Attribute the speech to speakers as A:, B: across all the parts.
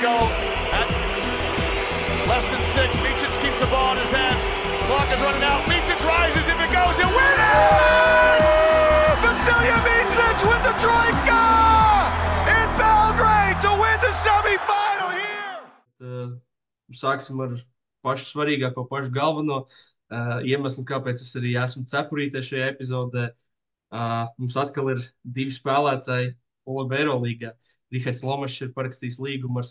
A: go at less than 6. Micic keeps the ball in his hands. Clock is running out. Micic rises. If it goes, he'll win it! Vasilija Micic with the trojka in Belgrade to win the semifinal here!
B: Sāksim ar pašu svarīgāko, pašu galveno iemeslu, kāpēc es arī esmu cepurītē šajā epizodē. Mums atkal ir divi spēlētāji Eirolīgā. Rihards Lomašs ir parakstījis līgumu ar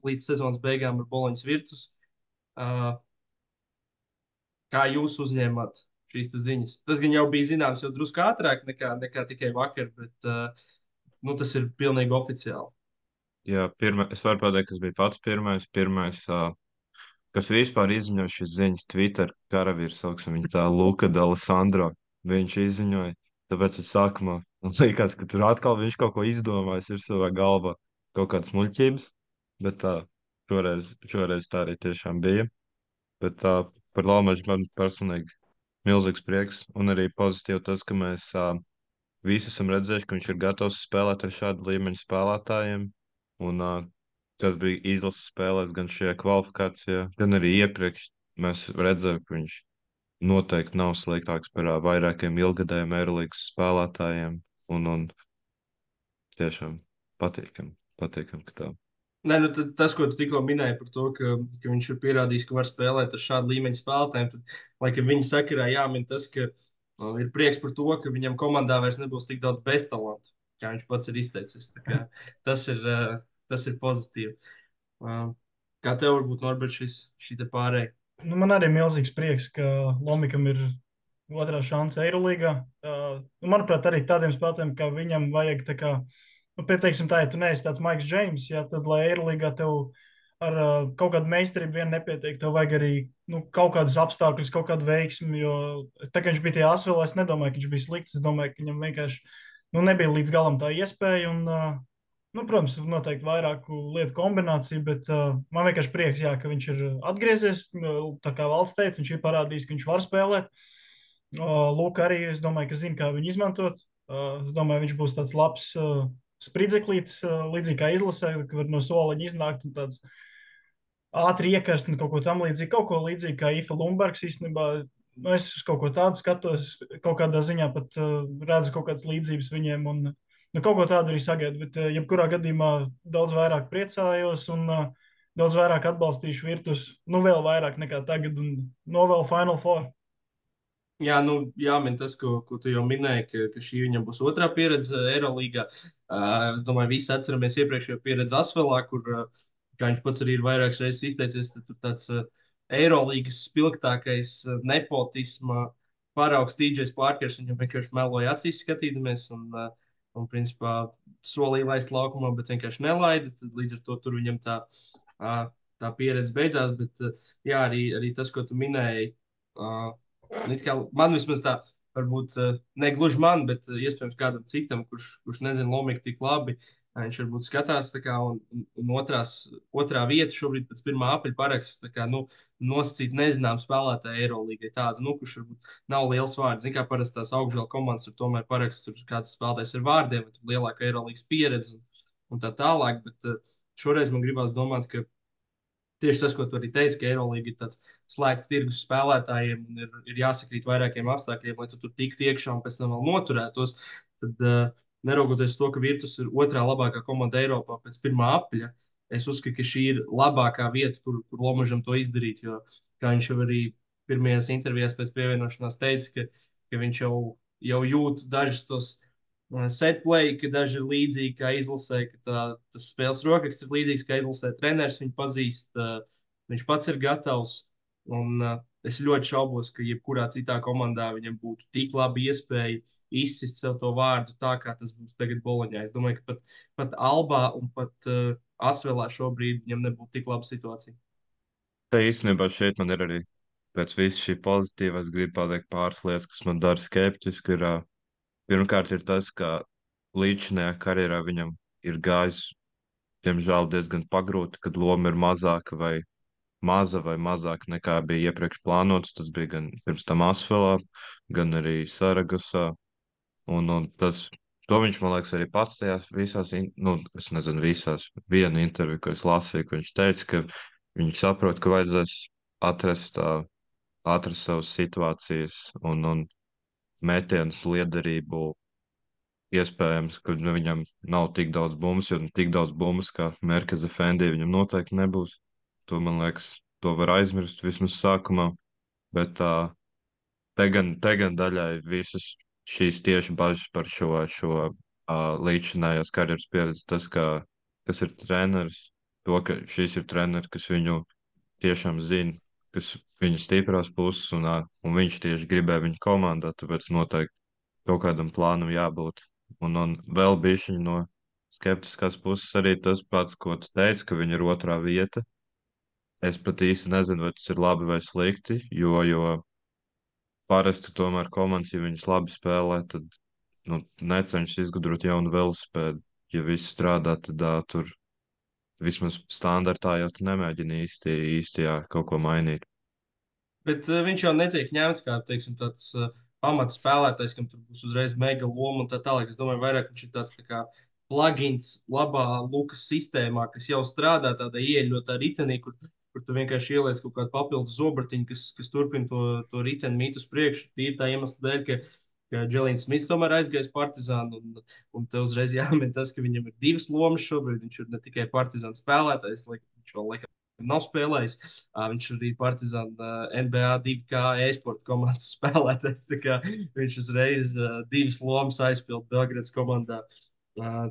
B: līdz sezonas beigām ar Boloņas Virtus. Kā jūs uzņēmāt šīs ziņas? Tas gan jau bija zināms jau drusku ātrāk nekā tikai vakar, bet tas ir pilnīgi oficiāli.
C: Jā, es varu pateikt, kas bija pats pirmais, kas vispār izziņoja šīs ziņas Twitter karavīrs, sauksim viņu tā, Luka D'Alessandro. Viņš izziņoja, tāpēc es sākumā man liekas, ka tur atkal viņš kaut ko izdomājis ir savā galvā, kaut kādas muļķības, bet šoreiz tā arī tiešām bija. Bet par Lomašu man personīgi milzīgs prieks un arī pozitīvi tas, ka mēs visi esam redzējuši, ka viņš ir gatavs spēlēt ar šādu līmeņu spēlētājiem. Un kas bija izlases spēlēs gan šajā kvalifikācijā, gan arī iepriekš mēs redzējām, ka viņš noteikti nav sliktāks par vairākiem ilgadējiem Eirolīgas spēlētājiem. Un tiešām patīkam, ka tā.
B: Nē, tas, ko tu tikko minēji par to, ka viņš ir pierādījis, ka var spēlēt ar šādu līmeņu spēlētājiem, tad, laikam, viņa sakarā jāmin tas, ka ir prieks par to, ka viņam komandā vairs nebūs tik daudz beztalantu, kā viņš pats ir izteicis. Tas ir pozitīvi. Kā tev varbūt, Norbert, šī te pārēja?
D: Man arī milzīgs prieks, ka Lomikam ir otrā šansa Eirolīgā. Manuprāt, arī tādiem spēlētājiem, kā viņam vajag tā kā, pieteiksim tā, ja tu neesi tāds Maiks Džeims, jā, tad, lai Eirolīgā tev ar kaut kādu meistarību vien nepietiek, tev vajag arī kaut kādus apstākļus, kaut kādu veiksmi, jo tā, ka viņš bija tie Asvelā, es nedomāju, ka viņš bija slikts, es domāju, ka viņam vienkārši nebija līdz galam tā iespēja, un, protams, noteikti vairāku lietu kombināciju, bet man vienkārši prieks, jā, ka viņš ir atgriezies, tā kā Valds teica, viņš ir parādījis, ka viņš var spēlēt. Luka arī, es domāju, ka zina, kā viņu izmantot. Es domāju, viņš būs tāds labs spridzeklīts, līdzīgi kā izlasē, ka var no soliņa iznākt un tāds ātri iekarst un kaut ko tam līdzīgi, kaut ko līdzīgi kā Ifa Lumbergs īstenībā. Es uz kaut ko tādu skatos, kaut kādā ziņā pat redzu kaut kādas līdzības viņiem un kaut ko tādu arī sagaidu, bet jebkurā gadījumā daudz vairāk priecājos un daudz vairāk atbalstīšu Virtus, vēl vairāk nekā tagad un novēlu Final Four.
B: Jā, jāmin tas, ko tu jau minēji, ka šī viņam būs otrā pieredze Eirolīgā. Domāju, visi atceramies iepriekšējo pieredzi Asvelā, kur, kā viņš pats arī ir vairākas reizes izteicies, tur tāds Eirolīgas spilgtākais nepotisma paraugs DJs Parkers, viņam vienkārši meloja acīs skatīdamies un principā solīja laist laukumā, bet vienkārši nelaida. Tad līdz ar to tur viņam tā pieredze beidzās, bet jā, arī tas, ko tu minēji, man vismaz tā, varbūt ne gluži man, bet iespējams kādam citam, kurš nezina Lomiku tik labi, viņš varbūt skatās un otrā vieta šobrīd pēc 1. apļa paraksts, nosacīt nezinām spēlētāju Eirolīgai tādu, kurš varbūt nav liels vārds. Zin kā parasti tās augšgala komandas tur tomēr paraksts, tur kāds spēlētājs ar vārdiem, tur lielāka Eirolīgas pieredze un tā tālāk, bet šoreiz man gribās domāt, ka tieši tas, ko tu arī teici, ka Eirolīga ir tāds slēgts tirgus spēlētājiem un ir jāsakrīt vairākiem apstākļiem, lai tu tur tiktu iekšā un pēc tam vēl noturētos. Tad, neraugoties uz to, ka Virtus ir otrā labākā komanda Eiropā pēc 1. apļa, es uzskatu, ka šī ir labākā vieta, kur Lomažam to izdarīt. Jo, kā viņš jau arī pirmajās intervijās pēc pievienošanās teica, ka viņš jau jūt dažus tos setplay, ka daži ir līdzīgi kā izlasē, ka tas spēles rokraksts ir līdzīgs kā izlasē. Treneris viņu pazīst, viņš pats ir gatavs. Un es ļoti šaubos, ka jebkurā citā komandā viņam būtu tik laba iespēja izsist sev to vārdu tā, kā tas būs tagad Boloņā. Es domāju, ka pat Albā un pat Asvelā šobrīd viņam nebūtu tik laba situācija.
C: Tā īstenībā šeit man ir arī pēc visu šī pozitīva, es gribu pateikt pāris lietas, kas man dara skeptiski, pirmkārt ir tas, ka līdzinājā karjerā viņam ir gājis, diemžēl, diezgan pagrūti, kad loma ir mazāka vai mazāka nekā bija iepriekš plānots. Tas bija gan pirms tam Asvelā, gan arī Saragosā. Un tas To viņš, man liekas, arī pats tajās visās, nu, es nezinu, visās, vienu interviju, ko es lasīju, ka viņš teica, ka viņš saprot, ka vajadzēs atrast, atrast savas situācijas un metienus liederību. Iespējams, ka viņam nav tik daudz bumbas, jo tik daudz bumbas, kā Merkeza Fendī, viņam noteikti nebūs. To, man liekas, to var aizmirst vismaz sākumā. Bet te gan daļai visas šīs tieši bažas par šo līdzinājās karjeras pieredzi, tas, kas ir treneris, to, ka šis ir treneris, kas viņu tiešām zina, kas viņa stiprās puses, un viņš tieši gribēja viņu komandā, tāpēc noteikti kaut kādam plānam jābūt. Un vēl bišķiņ no skeptiskās puses arī tas pats, ko tu teici, ka viņa ir otrā vieta. Es pat īsti nezinu, vai tas ir labi vai slikti, jo parasti tomēr komandas, ja viņas labi spēlē, tad nu, necenšas izgudrot jaunu velosipēdu. Ja viss strādā, tad tur vismaz standartā jau tu nemēģini īsti jā, kaut ko mainīt.
B: Bet viņš jau netiek ņemts kā teiksim, tāds pamats spēlētājs, kam tur būs uzreiz mega loma un tā tālāk. Es domāju, vairāk viņš ir tāds tā kā plugins labā Lukas sistēmā, kas jau strādā tādā ieeļotā ritenī, kur tu vienkārši ieliec kaut kādu papildus zobratiņu, kas turpina to riteni mīt uz priekšu. Tīri tā iemesla dēļ, ka Dželīns Smits tomēr aizgājis Partizānu, un te uzreiz jāmin tas, ka viņam ir divas lomas šobrīd. Viņš ir ne tikai Partizāna spēlētājs, viņš vēl laikam nav spēlējis. Viņš arī Partizāna NBA 2K e-sporta komandas spēlētājs. Viņš uzreiz divas lomas aizpilda Belgrādas komandā.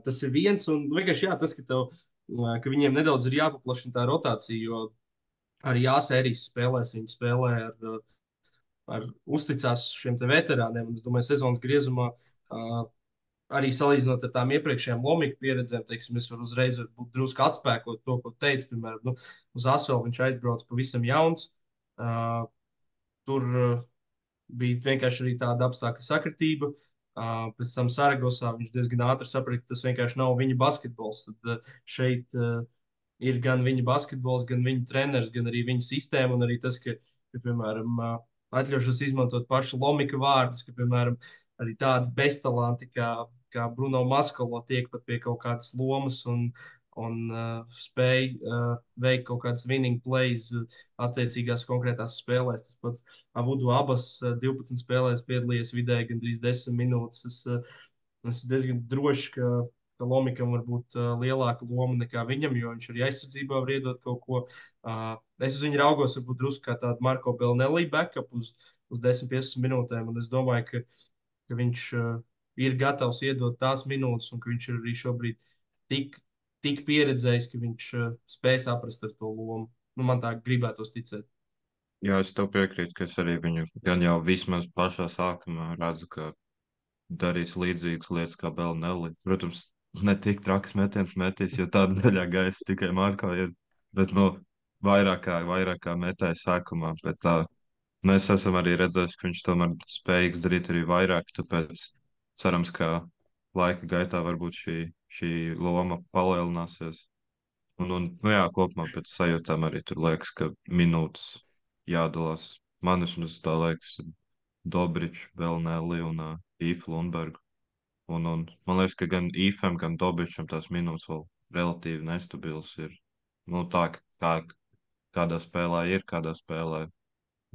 B: Tas ir viens, un vienkārši jā, tas, ka viņiem nedaudz ir jāpaplašina tā rotācija, jo arī A-sērijas spēlēs viņi spēlē ar uzticās šiem te veterāniem. Un es domāju, sezonas griezumā arī salīdzinot ar tām iepriekšējām Lomika pieredzēm, teiksim, es varu uzreiz būt drusku atspēkot to, ko teicu. Piemēram, nu, uz Asvelu viņš aizbrauca pavisam jauns. Tur bija vienkārši arī tāda apstākļa sakritība. Pēc tam Saragosā viņš diezgan ātri saprata, ka tas vienkārši nav viņa basketbols. Tad šeit ir gan viņa basketbols, gan viņa treneris, gan arī viņa sistēma, un arī tas, ka piemēram, atļaušos izmantot pašu Lomika vārdus, ka, piemēram, arī tādi beztalanti kā Bruno Maskolo tiek pat pie kaut kādas lomas un spēj veikt kaut kādas winning plays attiecīgās konkrētās spēlēs. Tas pats Avudu Abas 12 spēlēs piedalījies vidēji gandrīz 10 minūtes. Es esmu diezgan drošs, ka Lomikam var būt lielāka loma nekā viņam, jo viņš arī aizsardzībā var iedot kaut ko. Es uz viņu raugos varbūt drusku kā tādu Marko Belnelli backup uz 10-15 minūtēm, un es domāju, ka viņš ir gatavs iedot tās minūtes, un ka viņš ir arī šobrīd tik pieredzējis, ka viņš spēj saprast ar to lomu. Nu, man tā gribētos ticēt.
C: Jā, es tev piekrītu, ka es arī viņu gan jau vismaz pašā sākumā redzu, ka darīs līdzīgas lietas kā Belnelli. Protams, ne tik traks metiens metīs, jo tāda daļā gaisa tikai Marko ir, bet vairāk kā metēja sākumā. Bet mēs esam arī redzējuši, ka viņš tomēr spējīgs darīt arī vairāk, tāpēc cerams, ka laika gaitā varbūt šī loma palielināsies. Nu jā, kopumā pēc sajūtām arī tur liekas, ka minūtes jādalās. Man vismaz tā liekas Dobričs, Belnelli un Īfa Lundbergu. Un man liekas, ka gan Īfam, gan Dobričam tās minūtes vēl relatīvi nestabils ir. Nu tā, kādā spēlē ir, kādā spēlē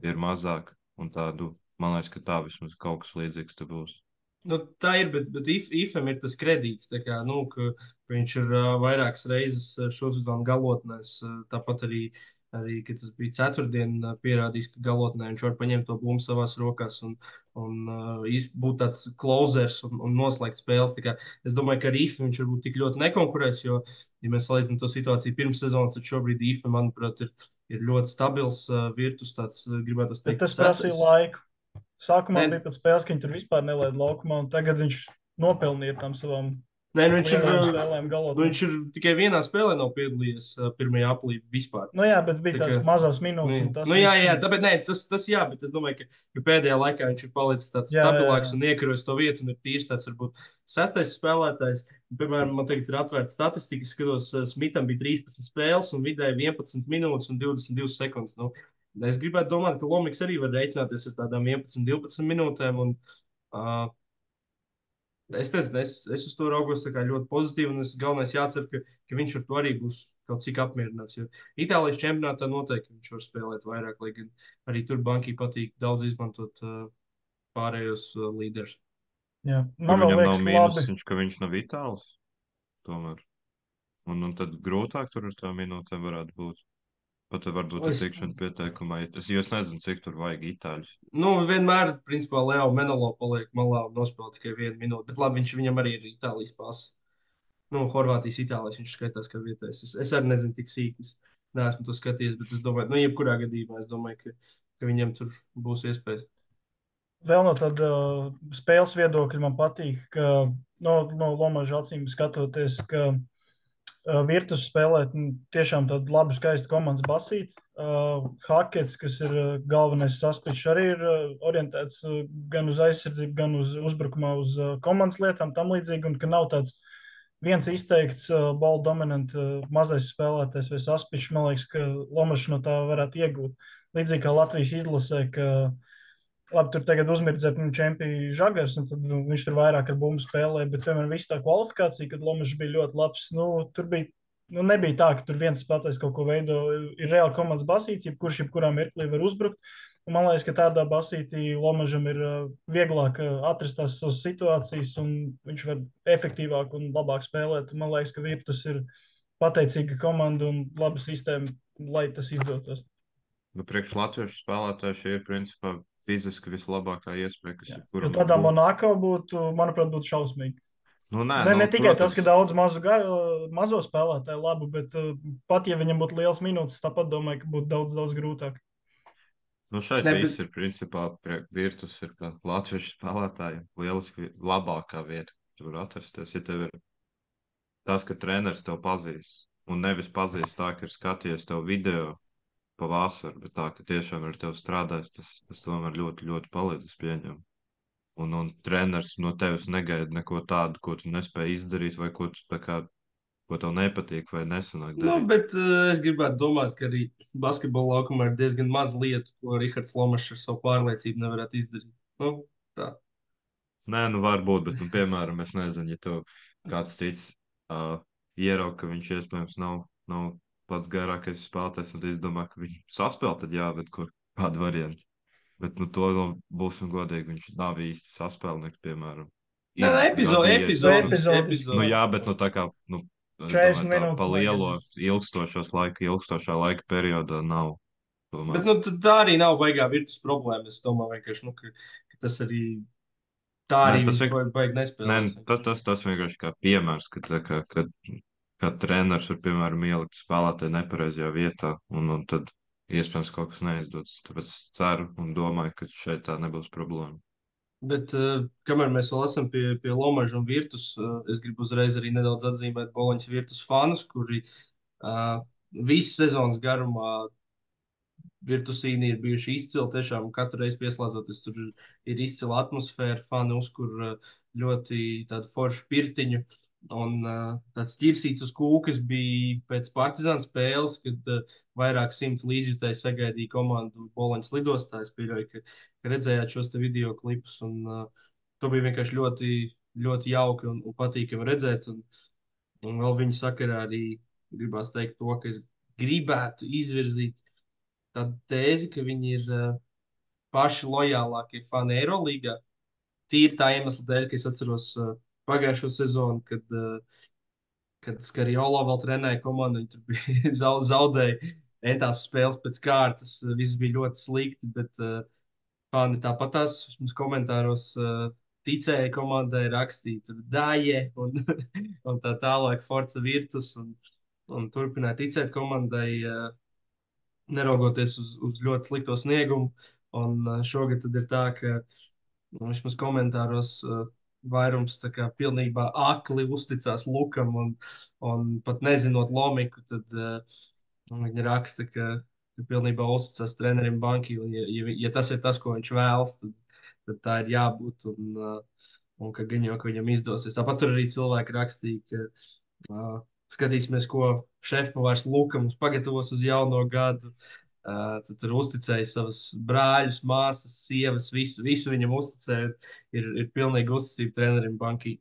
C: ir mazāk. Un tādu, man liekas, ka tā vismaz kaut kas līdzīgs te būs.
B: Nu, tā ir, bet Ifam ir tas kredīts, kā, ka viņš ir vairākas reizes šo sezonu galotnēs. Tāpat arī, kad tas bija ceturtdien, pierādījis, ka galotnē viņš var paņemt to bumbu savās rokās un būt tāds closers un noslēgt spēles. Es domāju, ka ar Ifam viņš varbūt tik ļoti nekonkurēs, jo, ja mēs salīdzinām to situāciju pirms sezonas, tad šobrīd Ifam, manuprāt, ir ļoti stabils virtus, tāds gribētu teikt.
D: Bet tas prasīja laiku. Sākumā bija pat spēles, ka viņi tur vispār nelaida laukumā, un tagad viņš nopelnīja tam savām spēlēm galotnē.
B: Viņš ir tikai vienā spēlē nav piedalījies pirmajā aplī vispār.
D: Nu jā, bet bija tās mazās minūtes.
B: Jā, tas jā, bet es domāju, ka pēdējā laikā viņš ir palicis tāds stabilāks un iekarojis to vietu un ir tīrs tāds varbūt sestais spēlētājs. Piemēram, man tagad ir atvērta statistika, skatos, Smitam bija 13 spēles un vidēji 11 minūtes un 22 sekundes. Nu, es gribētu domāt, ka Lomiks arī var reiķināties ar tādām 11-12 minūtēm. Un, Es nezinu, es uz to raugos tā kā ļoti pozitīvi, un es galvenais jācer, ka viņš ar to arī būs kaut cik apmierināts. Jo Itālijas čempionātā noteikti viņš var spēlēt vairāk, lai gan arī tur bankī patīk daudz izmantot pārējos līderus.
D: Jā.
C: Kur
D: Man vēl
C: viņam nav
D: liekas
C: mīnus,
D: labi.
C: ka viņš nav itāls. Tomēr. Un tad grūtāk tur ar tā minūtēm varētu būt. Pat varbūt ar
B: Es,
C: tikšanu pieteikumā. Jo es nezinu, cik tur vajag itāļus.
B: nu, vienmēr, principā, Leo Menelo paliek malā un nospēlē tikai 1 minūti, bet labi, viņam arī ir Itālijas pasa. Nu, Horvātijas, Itālijas viņš skaitās kā vietējais. Es arī nezinu tik sīki, es neesmu to skatījies, bet es domāju, nu, jebkurā gadījumā es domāju, ka viņam tur būs iespējas.
D: Vēl no tāda spēles viedokļa man patīk, ka no Lomaža acīm skatoties, ka Virtus spēlē tiešām tādu labu, skaistu komandas basīti. Hakets, kas ir galvenais saspiņš, arī ir orientēts gan uz aizsardzību, gan uz uzbrukumā, uz komandas lietām, tam līdzīgi, un ka nav tāds viens izteikts ball dominant mazais spēlētājs vai saspiņš. Man liekas, ka Lomažs no tā varētu iegūt. Līdzīgi kā Latvijas izlasē, ka labi, tur tagad uzmirdzēt čempionu Žagars, un tad viņš tur vairāk ar bumbu spēlēja, bet vienmēr viss tā kvalifikācija, kad Lomažs bija ļoti labs, tur bija, nebija tā, ka tur viens spēlētājs kaut ko veido, ir reāli komandas basīts, jebkurā mirklī var uzbrukt, un man liekas, ka tādā basītī Lomažam ir vieglāk atrast tās savas situācijas, un viņš var efektīvāk un labāk spēlēt, un man liekas, ka Virtus ir pateicīga komanda un laba sistēma, lai tas izdotos.
C: Nu, priekš latviešu spēlētāju šī ir principā fiziski vislabākā iespēja, kas ir
D: Jo
C: kuram
D: tādā
C: būt.
D: Monako būtu, manuprāt, būtu šausmīgi.
C: Nu, nē,
D: Ne tikai tas,
C: protams.
D: ka daudz mazo spēlētāju labu, bet pat ja viņam būtu liels minūtes, tāpat domāju, ka būtu daudz, daudz grūtāk.
C: Nu, šeit
B: Ne,
C: viss ir principā Virtus ir kā latviešu spēlētājiem lieliski labākā vieta, kur var atrasties. Ja tev ir tas, ka treneris tev pazīst, un nevis pazīst tā, ka ir skatījies tev video pa vasaru, bet tā, ka tiešām ar tevi strādājis, tas tomēr ļoti, ļoti palīdz, es pieņemu. Un treneris no tevis negaida neko tādu, ko tu nespēji izdarīt, vai ko tev nepatīk, vai nesanāk
B: Nu,
C: darīt.
B: bet es gribētu domāt, ka arī basketbola laukumā ir diezgan maz lietu, ko Rihards Lomašs ar savu pārliecību nevarētu izdarīt. Nu, tā.
C: Nē, nu varbūt, bet, piemēram, es nezinu, ja tev kāds cits ieraug, ka viņš iespējams nav pats garākais spēlētājs, un es domāju, ka viņu saspēlēt, tad jā, bet kādu variantu. Bet, būsim godīgi, viņš nav īsti saspēlnieks, piemēram.
B: Nē,
C: gadījies-
B: epizodis.
C: Nu, jā, bet tā kā, es
D: 40
C: domāju, tā
D: minūtes
C: pa lielo
D: vajag.
C: ilgstošā laika periodā nav.
B: Bet nu, tā arī nav baigā Virtus problēma. Es domāju, vienkārši, ka tas arī tā
C: Nē,
B: arī
C: tas
B: viņš baigi
C: Nē,
B: nespēlēs.
C: tas vienkārši kā piemērs, kad treneris var, piemēram, ielikt spēlētāju nepareizajā vietā, un tad iespējams kaut kas neizdodas. Tāpēc es ceru un domāju, ka šeit tā nebūs problēma.
B: Bet kamēr mēs vēl esam pie Lomaža un Virtus, es gribu uzreiz arī nedaudz atzīmēt Boloņas Virtus fanus, kuri visu sezonas garumā Virtusīni ir bijuši izcili. Tiešām katru reizi pieslēdzoties, tur ir izcila atmosfēra, fani uzkur ļoti tādu foršu pirtiņu. Un tāds ķirsīts uz kūkas bija pēc Partizāna spēles, kad vairāk simt līdzjutēji sagaidīja komandu Boloņas lidostā. Es pieļauju, ka redzējāt šos te video klipus, un to bija vienkārši ļoti, ļoti jauki un patīkami redzēt. Un vēl viņu sakarā arī gribās teikt to, ka es gribētu izvirzīt tādu tēzi, ka viņi ir paši lojālākie fani Eirolīgā. Tīri tā iemesla dēļ, ka es atceros pagājušo sezonu, kad Skariolo vēl trenēja komandu, viņi tur bija zaudēja entās spēles pēc kārtas, viss bija ļoti slikti, bet fani tāpat tās mums komentāros ticēja komandai, rakstīja tur Daje un tā tālāk Forza Virtus un turpināja ticēt komandai, neraugoties uz ļoti slikto sniegumu. Un šogad tad ir tā, ka vismaz komentāros vairums tā kā pilnībā akli uzticās Lukam un pat nezinot lomiku, tad viņi raksta, ka pilnībā uzticās trenerim Banki. Un, ja tas ir tas, ko viņš vēlas, tad tā ir jābūt. Un ka gan jau, ka viņam izdosies. Tāpat tur arī cilvēki rakstīja, ka skatīsimies, ko šefpavārs Luka mums pagatavos uz jauno gadu. Tu tur uzticēji savus brāļus, māsas, sievas, visu viņam uzticēji. Ir pilnīgi uzticība trenerim Bankī.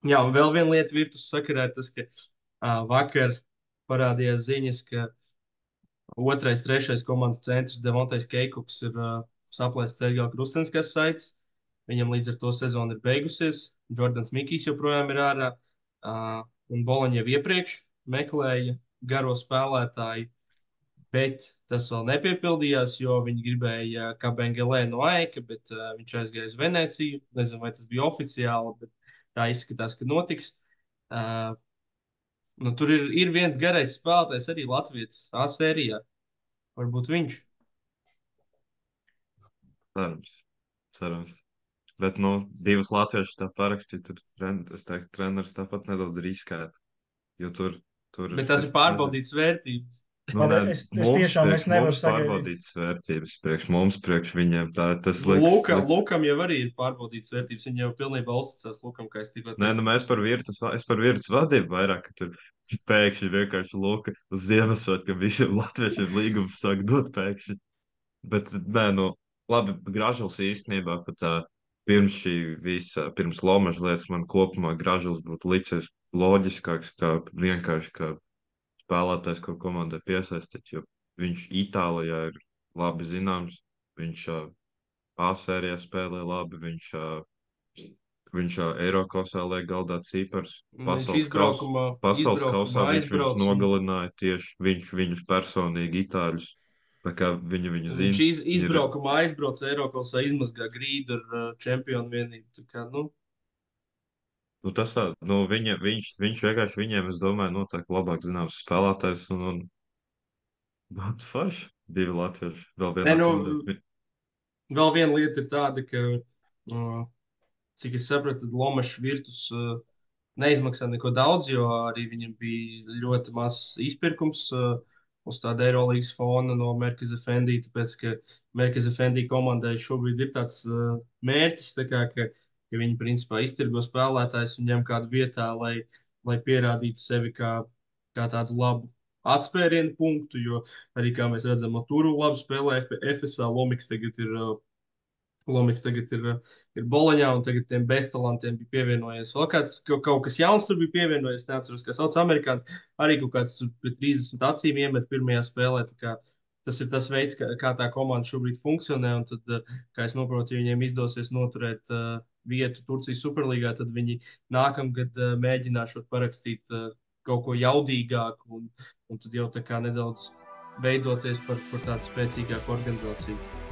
B: Jā, un vēl viena lieta virtus sakarā ir tas, ka vakar parādījās ziņas, ka otrais, trešais komandas centrs Devontais Keikuks ir saplēsts ceļgalā krusteniskās saites. Viņam līdz ar to sezona ir beigusies. Jordans Mikijs joprojām ir ārā. Un Boloņa jau iepriekš meklēja garo spēlētāju, bet tas vēl nepiepildījās, jo viņi gribēja Kabengelē no Aika, bet viņš aizgāja uz Venēciju. Nezinu, vai tas bija oficiāli, bet tā izskatās, ka notiks. Nu, tur ir viens garais spēlētājs, arī Latvijas A sērijā. Varbūt viņš.
C: Cerams. Bet, divas latviešu tā parakstīt, es teiktu, treneris tāpat nedaudz riskētu. Jo tur
B: Bet tas ir pārbaudīts vērtības.
D: Es tiešām nevaru
C: sagaidīt. Pārbaudītas vērtības priekš viņiem. Tas liekas.
B: Lukam jau arī ir pārbaudītas vērtības. Viņi jau pilnībā uzticās Lukam, kā es tikko teicu.
C: Nē, mēs par virtus vadību vairāk, ka tur pēkšņi vienkārši Luka uz Ziemassvētkiem, ka visiem latviešiem līgums sāk dot pēkšņi. Bet, labi, Gražuls īstenībā pat pirms šī visa, pirms Lomaža lietas man kopumā Gražuls būtu licies loģiskāks, kā vienkārši kā spēlētājs, ko komandai piesaistīt, jo viņš Itālijā ir labi zināms, viņš A sērijā spēlē labi, viņš Eirokosā liek galdā cipars, pasaules kausā viņš nogalināja tieši viņus personīgi itāļus. Tā kā viņu zina.
B: Viņš izbraukumā aizbrauca Eirokosā, izmazgā grīdu ar čempionu vienību. Tā kā,
C: tas tā, viņš vienkārši viņiem, es domāju, noteikti labāk zināms spēlētājs un forši, divi latvieši, vēl vienā
B: Vēl viena lieta ir tāda, ka, cik es sapratu, tad Lomašs virtus neizmaksā neko daudz, jo arī viņam bija ļoti mazs izpirkums uz tāda Eirolīgas fona no Merkez Efendī, tāpēc, ka Merkez Efendī komandai šobrīd ir tāds mērķis, tā kā, ka viņi principā iztirgo spēlētājs un ņem kādu vietā, lai pierādītu sevi kā tādu labu atspērienu punktu, jo arī, kā mēs redzam, Turu labi spēlē FSA, Lomiks tagad ir Boloņā, un tagad tiem beztalantiem bija pievienojies. Vēl kaut kas jauns tur bija pievienojies, neatceros, kā sauc amerikāns, arī kaut kāds tur pret 30 acīm iemet pirmajā spēlē. Tas ir tas veids, kā tā komanda šobrīd funkcionē, un tad, kā es saprotu, ja viņiem izdosies noturēt vietu Turcijas Superlīgā, tad viņi nākamgad mēģināšot parakstīt kaut ko jaudīgāku, un tad jau tā kā nedaudz veidoties par tādu spēcīgāku organizāciju.